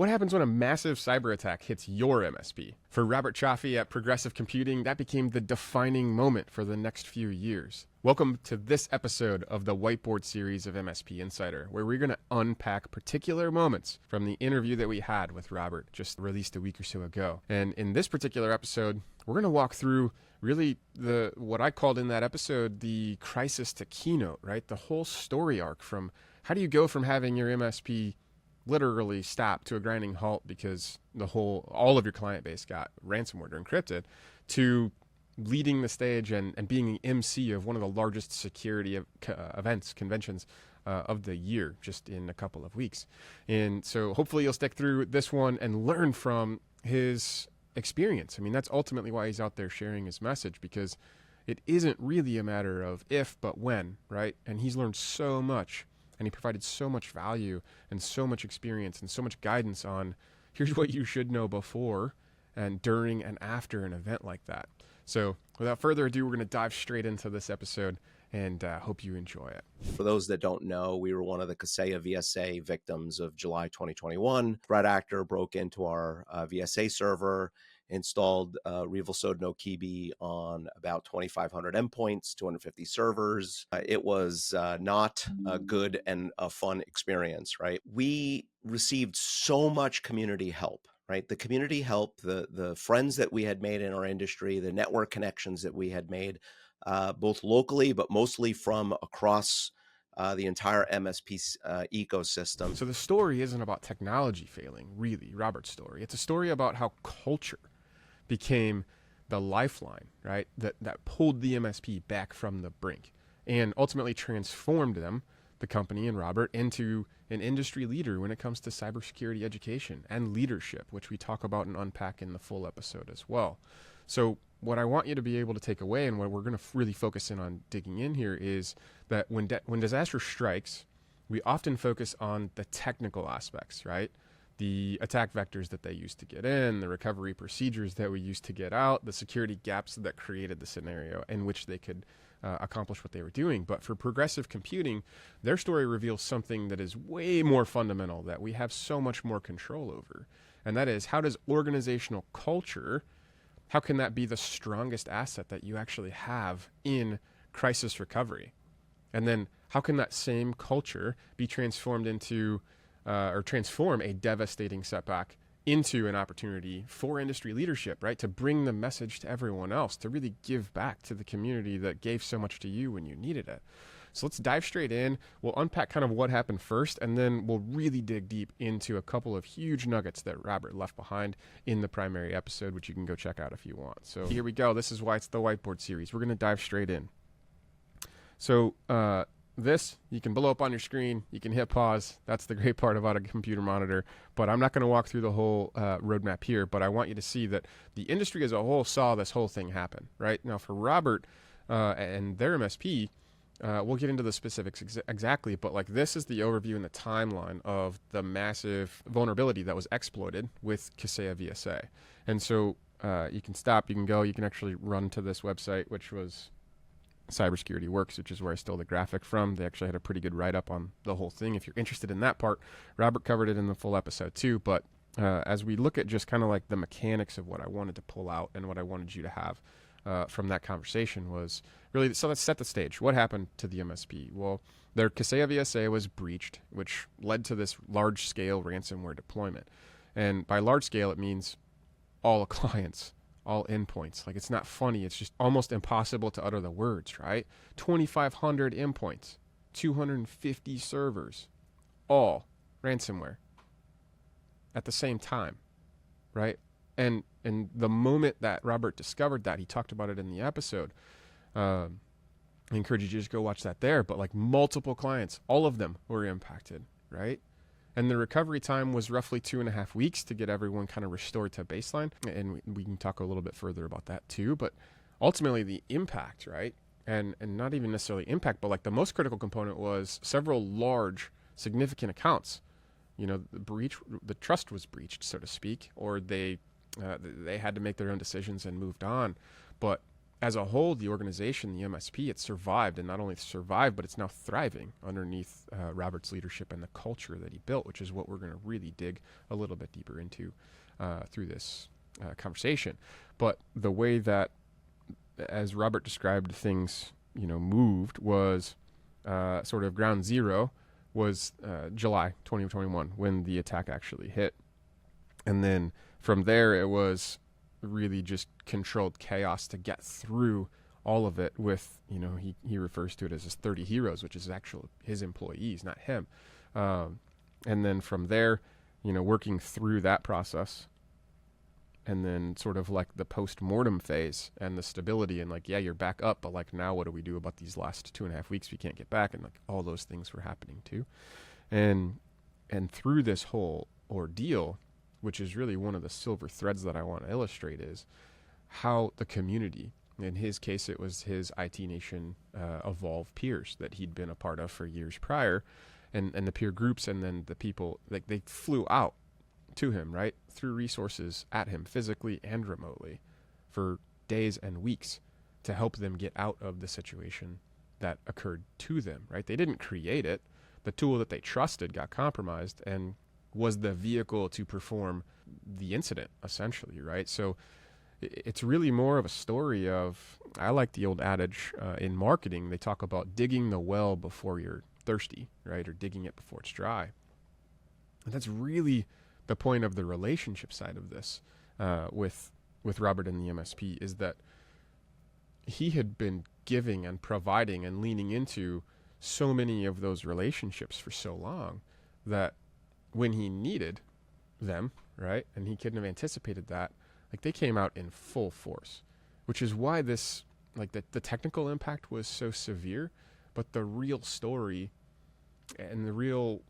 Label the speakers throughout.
Speaker 1: What happens when a massive cyber attack hits your MSP? For Robert Cioffi at Progressive Computing, that became the defining moment for the next few years. Welcome to this episode of the Whiteboard Series of MSP Insider, where we're going to unpack particular moments from the interview that we had with Robert, just released a week or so ago. And in this particular episode, we're going to walk through really what I called in that episode the crisis to keynote, right? The whole story arc from how do you go from having your MSP literally stop to a grinding halt because all of your client base got ransomware or encrypted, to leading the stage and being the MC of one of the largest security conventions of the year, just in a couple of weeks. And so hopefully you'll stick through this one and learn from his experience. I mean, that's ultimately why he's out there sharing his message, because it isn't really a matter of if, but when, right? And he's learned so much. And he provided so much value and so much experience and so much guidance on here's what you should know before and during and after an event like that. So without further ado, we're going to dive straight into this episode and hope you enjoy it.
Speaker 2: For those that don't know, we were one of the Kaseya VSA victims of July 2021. Threat actor broke into our VSA server, installed Revel-Sode no Kibi on about 2,500 endpoints, 250 servers. It was not a good and a fun experience, right? We received so much community help, right? The community help, the friends that we had made in our industry, the network connections that we had made, both locally, but mostly from across the entire MSP ecosystem.
Speaker 1: So the story isn't about technology failing, really, Robert's story. It's a story about how culture became the lifeline, right? That pulled the MSP back from the brink and ultimately transformed them, the company and Robert, into an industry leader when it comes to cybersecurity education and leadership, which we talk about and unpack in the full episode as well. So what I want you to be able to take away, and what we're going to really focus in on digging in here, is that when disaster strikes, we often focus on the technical aspects, right? The attack vectors that they used to get in, the recovery procedures that we used to get out, the security gaps that created the scenario in which they could accomplish what they were doing. But for Progressive Computing, their story reveals something that is way more fundamental, that we have so much more control over. And that is, how does organizational culture, how can that be the strongest asset that you actually have in crisis recovery? And then how can that same culture be transformed into or transform a devastating setback into an opportunity for industry leadership, right? To bring the message to everyone else, to really give back to the community that gave so much to you when you needed it. So let's dive straight in. We'll unpack kind of what happened first, and then we'll really dig deep into a couple of huge nuggets that Robert left behind in the primary episode, which you can go check out if you want. So here we go. This is why it's the Whiteboard Series. We're going to dive straight in. So this, you can blow up on your screen. You can hit pause. That's the great part about a computer monitor. But I'm not going to walk through the whole roadmap here, but I want you to see that the industry as a whole saw this whole thing happen, right? Now for Robert and their MSP, we'll get into the specifics exactly, but like this is the overview and the timeline of the massive vulnerability that was exploited with Kaseya VSA. And so you can stop, you can go, you can actually run to this website, which was Cybersecurity Works, which is where I stole the graphic from. They actually had a pretty good write-up on the whole thing. If you're interested in that part, Robert covered it in the full episode too. But as we look at just kind of like the mechanics of what I wanted to pull out and what I wanted you to have from that conversation was really, so let's set the stage. What happened to the MSP? Well, their Kaseya VSA was breached, which led to this large-scale ransomware deployment. And by large scale, it means all clients, all endpoints. Like, it's not funny. It's just almost impossible to utter the words, right? 2,500 endpoints, 250 servers, all ransomware at the same time, right? And the moment that Robert discovered that, he talked about it in the episode. I encourage you to just go watch that there. But like multiple clients, all of them were impacted, right? And the recovery time was roughly 2.5 weeks to get everyone kind of restored to baseline. And we can talk a little bit further about that too. But ultimately the impact, right? And not even necessarily impact, but like the most critical component was several large, significant accounts. You know, the trust was breached, so to speak, or they had to make their own decisions and moved on. But as a whole, the organization, the MSP, it survived, and not only survived, but it's now thriving underneath Robert's leadership and the culture that he built, which is what we're going to really dig a little bit deeper into through this conversation. But the way that, as Robert described, things moved was sort of ground zero was July 2021 when the attack actually hit, and then from there it was really just controlled chaos to get through all of it with, he refers to it as his 30 heroes, which is actually his employees, not him. And then from there, working through that process, and then sort of like the post-mortem phase and the stability and like, yeah, you're back up, but like now what do we do about these last 2.5 weeks we can't get back? And like all those things were happening too. And through this whole ordeal, which is really one of the silver threads that I want to illustrate, is how the community, in his case, it was his IT Nation Evolve peers that he'd been a part of for years prior, and the peer groups, and then the people, like they flew out to him, right, threw resources at him physically and remotely for days and weeks to help them get out of the situation that occurred to them, right? They didn't create it. The tool that they trusted got compromised and was the vehicle to perform the incident, essentially, right? So it's really more of a story of, I like the old adage in marketing, they talk about digging the well before you're thirsty, right? Or digging it before it's dry. And that's really the point of the relationship side of this with Robert and the MSP, is that he had been giving and providing and leaning into so many of those relationships for so long that when he needed them, right, and he couldn't have anticipated that, like they came out in full force, which is why this, like the technical impact was so severe, but the real story and the real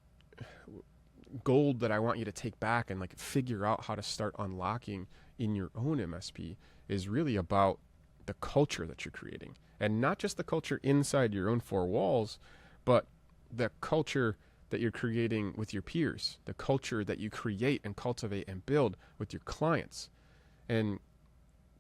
Speaker 1: gold that I want you to take back and like figure out how to start unlocking in your own MSP is really about the culture that you're creating, and not just the culture inside your own four walls, but the culture that you're creating with your peers, the culture that you create and cultivate and build with your clients. And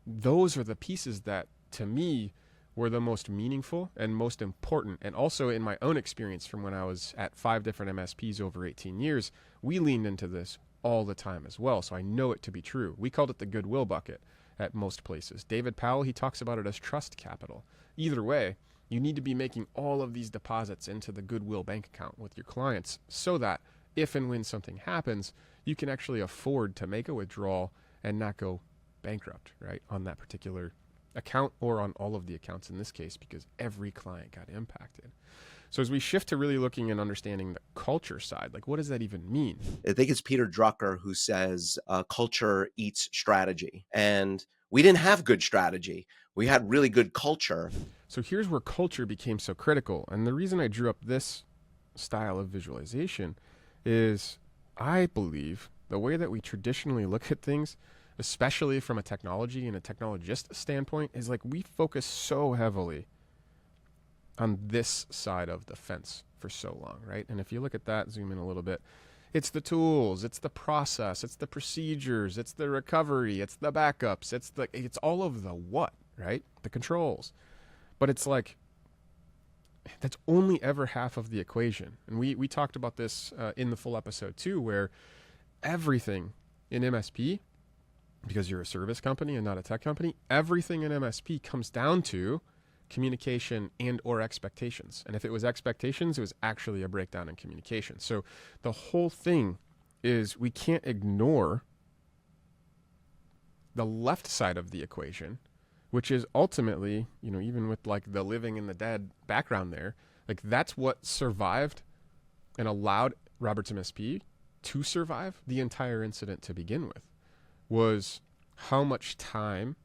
Speaker 1: those are the pieces that, to me, were the most meaningful and most important. And also in my own experience from when I was at 5 different MSPs over 18 years, we leaned into this all the time as well. So I know it to be true. We called it the goodwill bucket at most places. David Powell, he talks about it as trust capital. Either way, you need to be making all of these deposits into the goodwill bank account with your clients so that if and when something happens, you can actually afford to make a withdrawal and not go bankrupt, right, on that particular account or on all of the accounts in this case, because every client got impacted. So as we shift to really looking and understanding the culture side, like what does that even mean?
Speaker 2: I think it's Peter Drucker who says culture eats strategy. And we didn't have good strategy. We had really good culture.
Speaker 1: So here's where culture became so critical. And the reason I drew up this style of visualization is I believe the way that we traditionally look at things, especially from a technology and a technologist standpoint, is like we focus so heavily on this side of the fence for so long, right? And if you look at that, zoom in a little bit, it's the tools, it's the process, it's the procedures, it's the recovery, it's the backups, it's all of the what, right? The controls. But it's like, that's only ever half of the equation. And we talked about this in the full episode too, where everything in MSP, because you're a service company and not a tech company, everything in MSP comes down to communication and or expectations. And if it was expectations, it was actually a breakdown in communication. So the whole thing is we can't ignore the left side of the equation, which is ultimately, even with like the living and the dead background there, like that's what survived and allowed Robert's MSP to survive the entire incident to begin with, was how much time,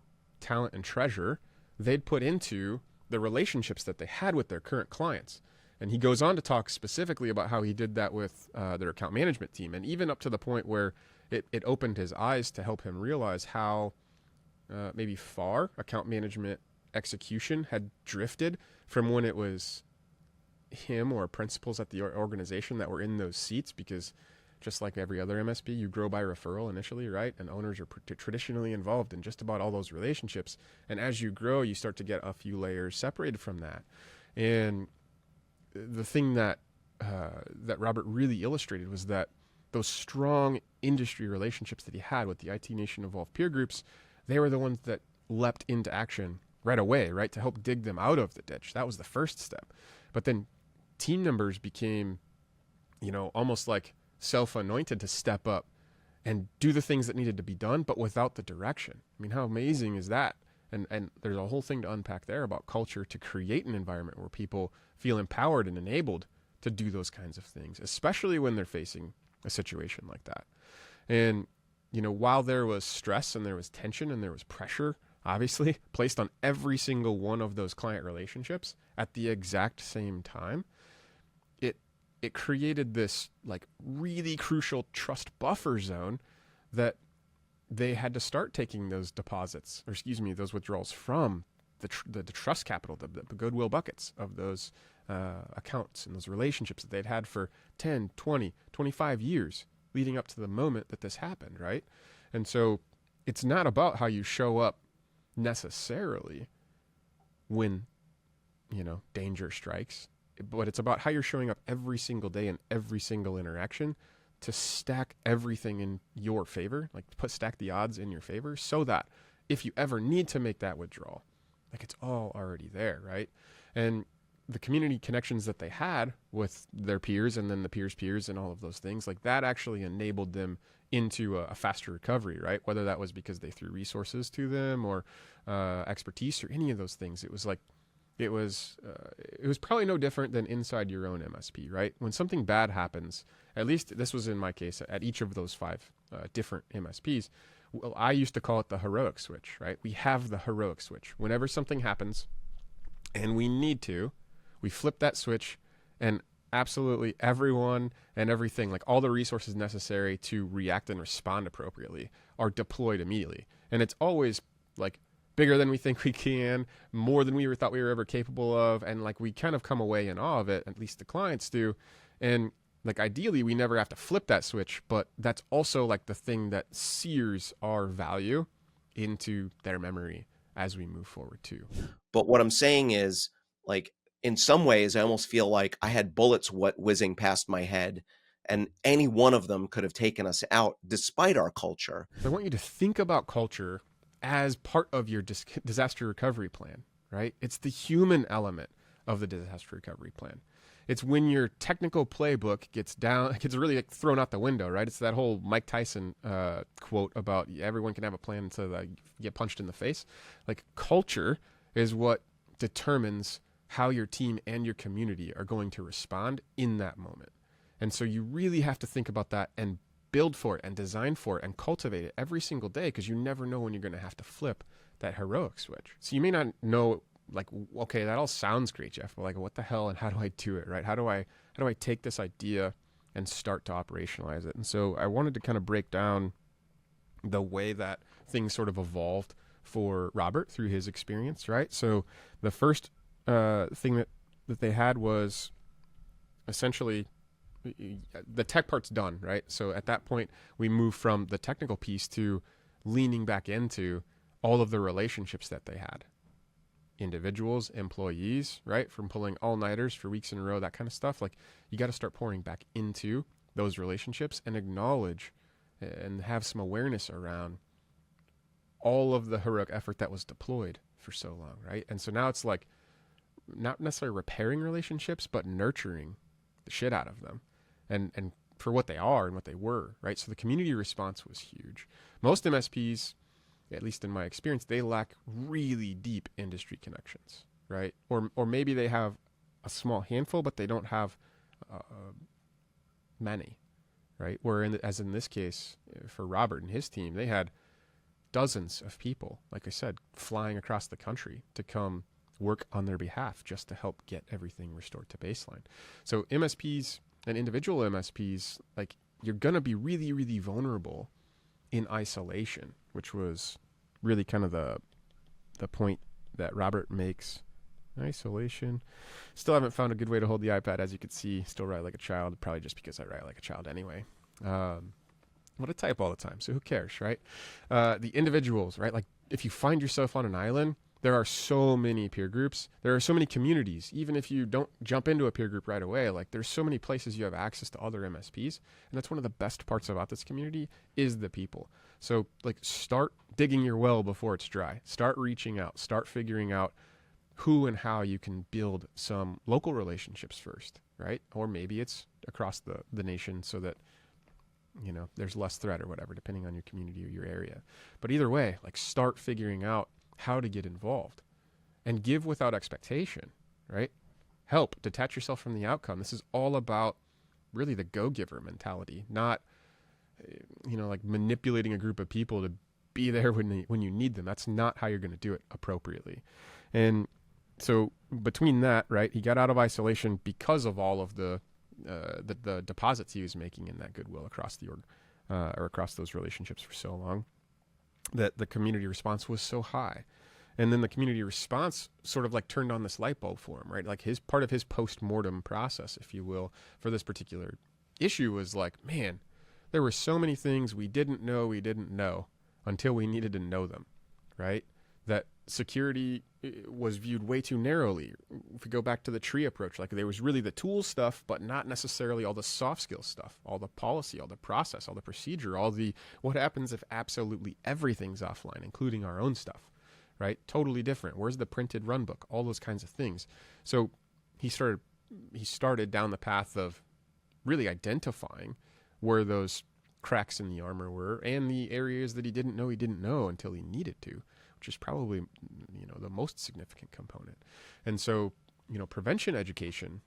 Speaker 1: talent, and treasure they'd put into the relationships that they had with their current clients. And he goes on to talk specifically about how he did that with their account management team, and even up to the point where it opened his eyes to help him realize how maybe far account management execution had drifted from when it was him or principals at the organization that were in those seats, because just like every other MSP, you grow by referral initially, right? And owners are traditionally involved in just about all those relationships. And as you grow, you start to get a few layers separated from that. And the thing that that Robert really illustrated was that those strong industry relationships that he had with the IT Nation Evolved peer groups, they were the ones that leapt into action right away, right, to help dig them out of the ditch. That was the first step. But then team members became, almost like self-anointed to step up and do the things that needed to be done, but without the direction. I mean, how amazing is that? And there's a whole thing to unpack there about culture to create an environment where people feel empowered and enabled to do those kinds of things, especially when they're facing a situation like that. And, while there was stress and there was tension and there was pressure, obviously, placed on every single one of those client relationships at the exact same time, it created this like really crucial trust buffer zone that they had to start taking those deposits, or those withdrawals from the trust capital, the goodwill buckets of those accounts and those relationships that they'd had for 10, 20, 25 years leading up to the moment that this happened, right? And so it's not about how you show up necessarily when, danger strikes, but it's about how you're showing up every single day in every single interaction to stack everything in your favor, like stack the odds in your favor, so that if you ever need to make that withdrawal, like it's all already there, right? And the community connections that they had with their peers and then the peers and all of those things, like that actually enabled them into a faster recovery, right? Whether that was because they threw resources to them or expertise or any of those things. It was probably no different than inside your own MSP, right? When something bad happens, at least this was in my case at each of those 5 different MSPs, well, I used to call it the heroic switch, right? We have the heroic switch. Whenever something happens and we need to, we flip that switch and absolutely everyone and everything, like all the resources necessary to react and respond appropriately, are deployed immediately. And it's always like bigger than we think we can, more than we ever thought we were ever capable of. And like we kind of come away in awe of it, at least the clients do. And like ideally we never have to flip that switch, but that's also like the thing that sears our value into their memory as we move forward too.
Speaker 2: But what I'm saying is, like, in some ways, I almost feel like I had bullets whizzing past my head, and any one of them could have taken us out despite our culture.
Speaker 1: I want you to think about culture as part of your disaster recovery plan, right? It's the human element of the disaster recovery plan. It's when your technical playbook gets really like thrown out the window, right? It's that whole Mike Tyson quote about everyone can have a plan until you get punched in the face. Like culture is what determines how your team and your community are going to respond in that moment. And so you really have to think about that and build for it and design for it and cultivate it every single day, because you never know when you're going to have to flip that heroic switch. So you may not know, like, okay, that all sounds great, Jeff, but like, what the hell and how do I do it, right? How do I take this idea and start to operationalize it? And so I wanted to kind of break down the way that things sort of evolved for Robert through his experience, right? So the first thing that they had was essentially the tech part's done, right? So at that point, we move from the technical piece to leaning back into all of the relationships that they had. Individuals, employees, right? From pulling all-nighters for weeks in a row, that kind of stuff. Like, you got to start pouring back into those relationships and acknowledge and have some awareness around all of the heroic effort that was deployed for so long, right? And so now it's like not necessarily repairing relationships, but nurturing the shit out of them and for what they are and what they were, right? So the community response was huge. Most MSPs, at least in my experience, they lack really deep industry connections, right? Or maybe they have a small handful, but they don't have many, right? As in this case, for Robert and his team, they had dozens of people, like I said, flying across the country to come work on their behalf just to help get everything restored to baseline. So MSPs and individual MSPs, like, you're going to be really, really vulnerable in isolation, which was really kind of the point that Robert makes. Isolation. Still haven't found a good way to hold the iPad. As you can see, still write like a child, probably just because I write like a child anyway. What I type all the time, so who cares, right? The individuals, right? Like if you find yourself on an island, there are so many peer groups. There are so many communities. Even if you don't jump into a peer group right away, like there's so many places you have access to other MSPs. And that's one of the best parts about this community is the people. So like start digging your well before it's dry. Start reaching out. Start figuring out who and how you can build some local relationships first, right? Or maybe it's across the nation so that there's less threat or whatever, depending on your community or your area. But either way, like start figuring out how to get involved and give without expectation, right? Help, detach yourself from the outcome. This is all about really the go-giver mentality, not, like manipulating a group of people to be there when you need them. That's not how you're going to do it appropriately. And so between that, right, he got out of isolation because of all of the deposits he was making in that goodwill across the org, or across those relationships for so long, that the community response was so high. And then the community response sort of like turned on this light bulb for him, right? Like his part of his post-mortem process, if you will, for this particular issue was like, man, there were so many things we didn't know until we needed to know them, right? That security was viewed way too narrowly. If we go back to the tree approach, like there was really the tool stuff, but not necessarily all the soft skill stuff, all the policy, all the process, all the procedure, all the what happens if absolutely everything's offline, including our own stuff, right? Totally different. Where's the printed run book? All those kinds of things. So he started down the path of really identifying where those cracks in the armor were and the areas that he didn't know until he needed to, which is probably, the most significant component. And so, prevention education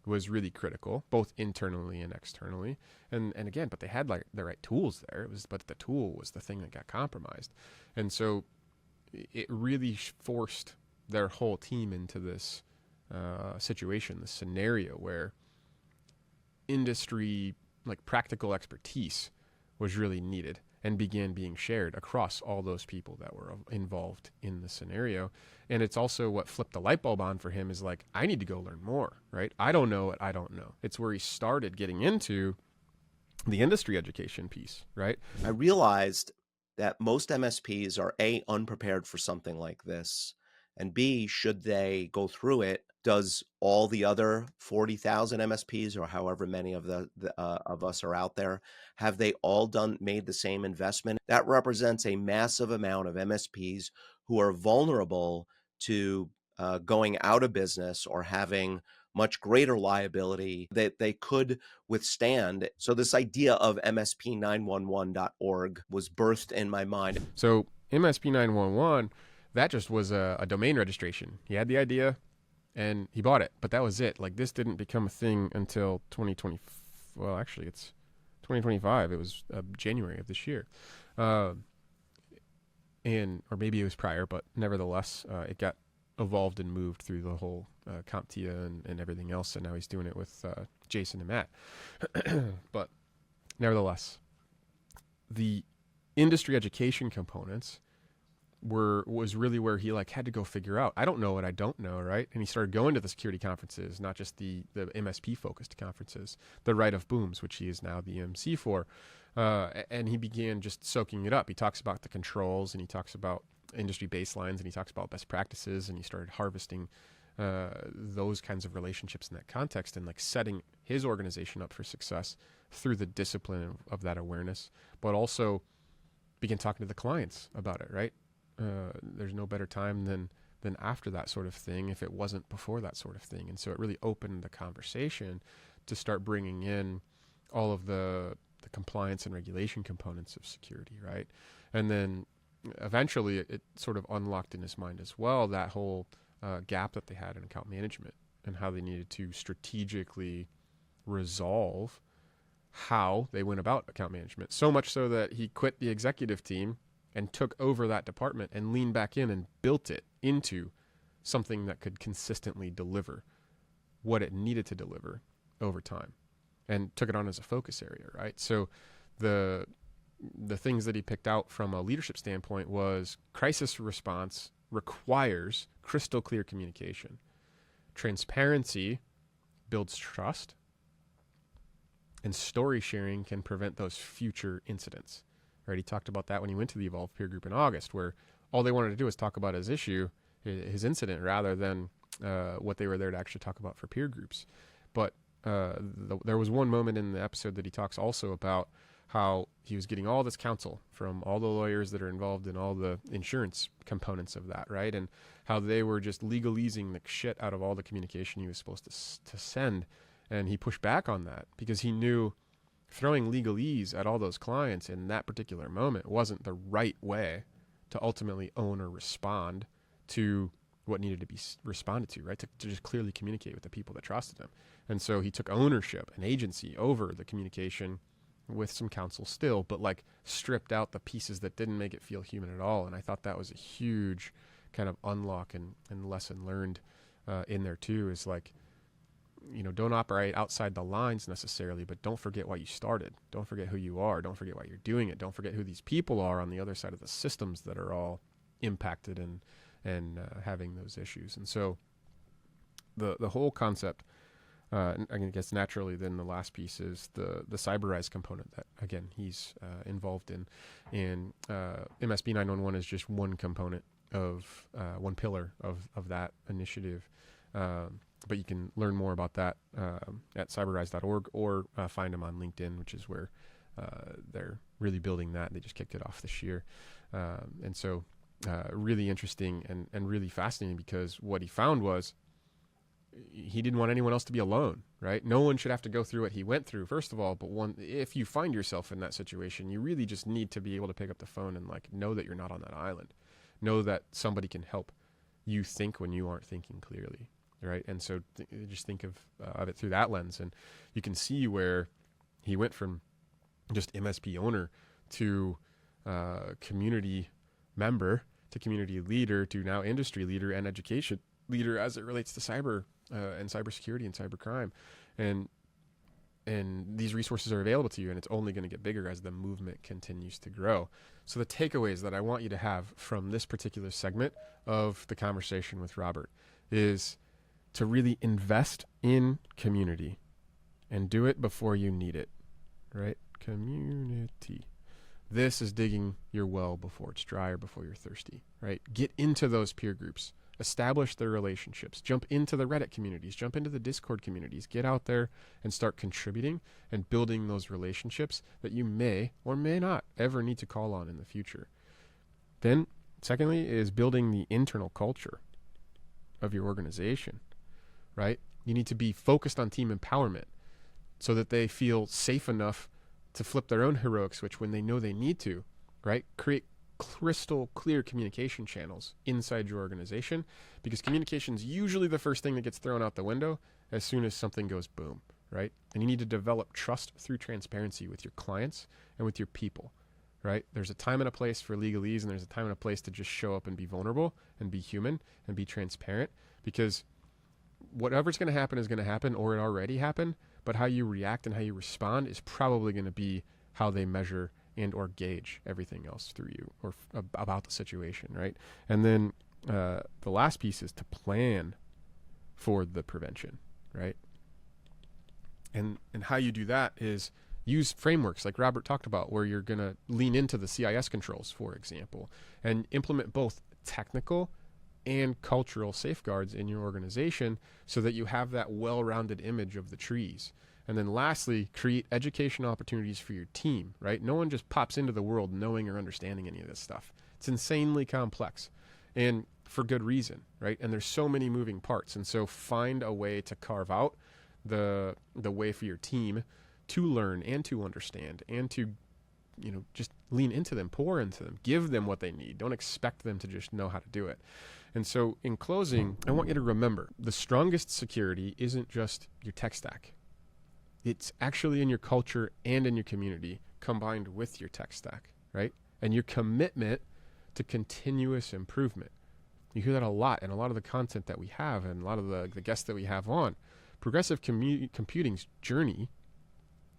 Speaker 1: was really critical, both internally and externally. And again, but they had like the right tools there. But the tool was the thing that got compromised. And so it really forced their whole team into this situation, this scenario where industry, like practical expertise was really needed and began being shared across all those people that were involved in the scenario. And it's also what flipped the light bulb on for him is like, I need to go learn more, right? I don't know what I don't know. It's where he started getting into the industry education piece, right?
Speaker 2: I realized that most MSPs are A, unprepared for something like this, and B, should they go through it, does all the other 40,000 MSPs or however many of of us are out there, have they all made the same investment? That represents a massive amount of MSPs who are vulnerable to going out of business or having much greater liability that they could withstand. So this idea of MSP911.org was birthed in my mind.
Speaker 1: So MSP911, that just was a domain registration. He had the idea and he bought it, but that was it. Like this didn't become a thing until 2020. Well, actually it's 2025. It was January of this year. Or maybe it was prior, but nevertheless, it got evolved and moved through the whole CompTIA and everything else, and now he's doing it with Jason and Matt. But nevertheless, the industry education components was really where he like had to go figure out, I don't know what I don't know, right? And he started going to the security conferences, not just the MSP focused conferences, the Right of Booms, which he is now the MC for. And he began just soaking it up. He talks about the controls and he talks about industry baselines and he talks about best practices, and he started harvesting those kinds of relationships in that context and like setting his organization up for success through the discipline of that awareness, but also began talking to the clients about it, right? There's no better time than after that sort of thing if it wasn't before that sort of thing. And so it really opened the conversation to start bringing in all of the compliance and regulation components of security, right? And then eventually it sort of unlocked in his mind as well that whole gap that they had in account management and how they needed to strategically resolve how they went about account management. So much so that he quit the executive team and took over that department and leaned back in and built it into something that could consistently deliver what it needed to deliver over time and took it on as a focus area, right? So the things that he picked out from a leadership standpoint was crisis response requires crystal clear communication. Transparency builds trust. And story sharing can prevent those future incidents, right? He talked about that when he went to the Evolve peer group in August, where all they wanted to do was talk about his issue, his incident, rather than what they were there to actually talk about for peer groups. But there was one moment in the episode that he talks also about how he was getting all this counsel from all the lawyers that are involved in all the insurance components of that, right? And how they were just legalese the shit out of all the communication he was supposed to send. And he pushed back on that because he knew throwing legalese at all those clients in that particular moment wasn't the right way to ultimately own or respond to what needed to be responded to, right? To just clearly communicate with the people that trusted him. And so he took ownership and agency over the communication with some counsel still, but like stripped out the pieces that didn't make it feel human at all. And I thought that was a huge kind of unlock and lesson learned in there too, is like, you know, don't operate outside the lines necessarily, but don't forget why you started. Don't forget who you are. Don't forget why you're doing it. Don't forget who these people are on the other side of the systems that are all impacted and having those issues. And so the whole concept, I guess naturally then the last piece is the CyberRise component that, again, he's involved in. And MSP 911 is just one component of one pillar of that initiative. But you can learn more about that at cyberrise.org or find them on LinkedIn, which is where they're really building that. They just kicked it off this year. And so really interesting and really fascinating, because what he found was he didn't want anyone else to be alone, right? No one should have to go through what he went through, first of all. But if you find yourself in that situation, you really just need to be able to pick up the phone and like know that you're not on that island. Know that somebody can help you think when you aren't thinking clearly. Right. And so just think of it through that lens. And you can see where he went from just MSP owner to community member to community leader to now industry leader and education leader as it relates to cyber and cybersecurity and cybercrime. And these resources are available to you, and it's only going to get bigger as the movement continues to grow. So the takeaways that I want you to have from this particular segment of the conversation with Robert is to really invest in community and do it before you need it, right? Community. This is digging your well before it's dry or before you're thirsty, right? Get into those peer groups, establish their relationships, jump into the Reddit communities, jump into the Discord communities, get out there and start contributing and building those relationships that you may or may not ever need to call on in the future. Then, secondly, is building the internal culture of your organization. Right? You need to be focused on team empowerment so that they feel safe enough to flip their own heroic switch when they know they need to, right? Create crystal clear communication channels inside your organization, because communication is usually the first thing that gets thrown out the window as soon as something goes boom, right? And you need to develop trust through transparency with your clients and with your people, right? There's a time and a place for legalese, and there's a time and a place to just show up and be vulnerable and be human and be transparent, because whatever's going to happen is going to happen, or it already happened, but how you react and how you respond is probably going to be how they measure and or gauge everything else through you or about the situation, right? And then the last piece is to plan for the prevention, right? And how you do that is use frameworks like Robert talked about, where you're going to lean into the CIS controls, for example, and implement both technical and cultural safeguards in your organization so that you have that well-rounded image of the trees. And then lastly, create education opportunities for your team, right? No one just pops into the world knowing or understanding any of this stuff. It's insanely complex, and for good reason, right? And there's so many moving parts. And so find a way to carve out the way for your team to learn and to understand and to, you know, just lean into them, pour into them, give them what they need. Don't expect them to just know how to do it. And so in closing, I want you to remember the strongest security isn't just your tech stack. It's actually in your culture and in your community combined with your tech stack, right? And your commitment to continuous improvement. You hear that a lot in a lot of the content that we have and a lot of the guests that we have on. Progressive computing's journey,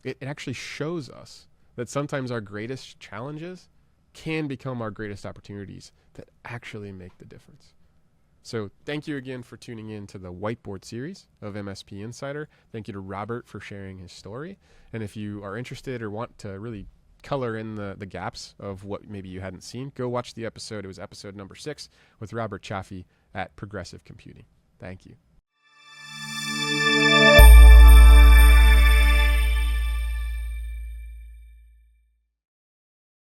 Speaker 1: it actually shows us that sometimes our greatest challenges can become our greatest opportunities that actually make the difference. So thank you again for tuning in to the Whiteboard Series of MSP Insider. Thank you to Robert for sharing his story. And if you are interested or want to really color in the gaps of what maybe you hadn't seen, go watch the episode. It was episode number 6 with Robert Cioffi at Progressive Computing. Thank you.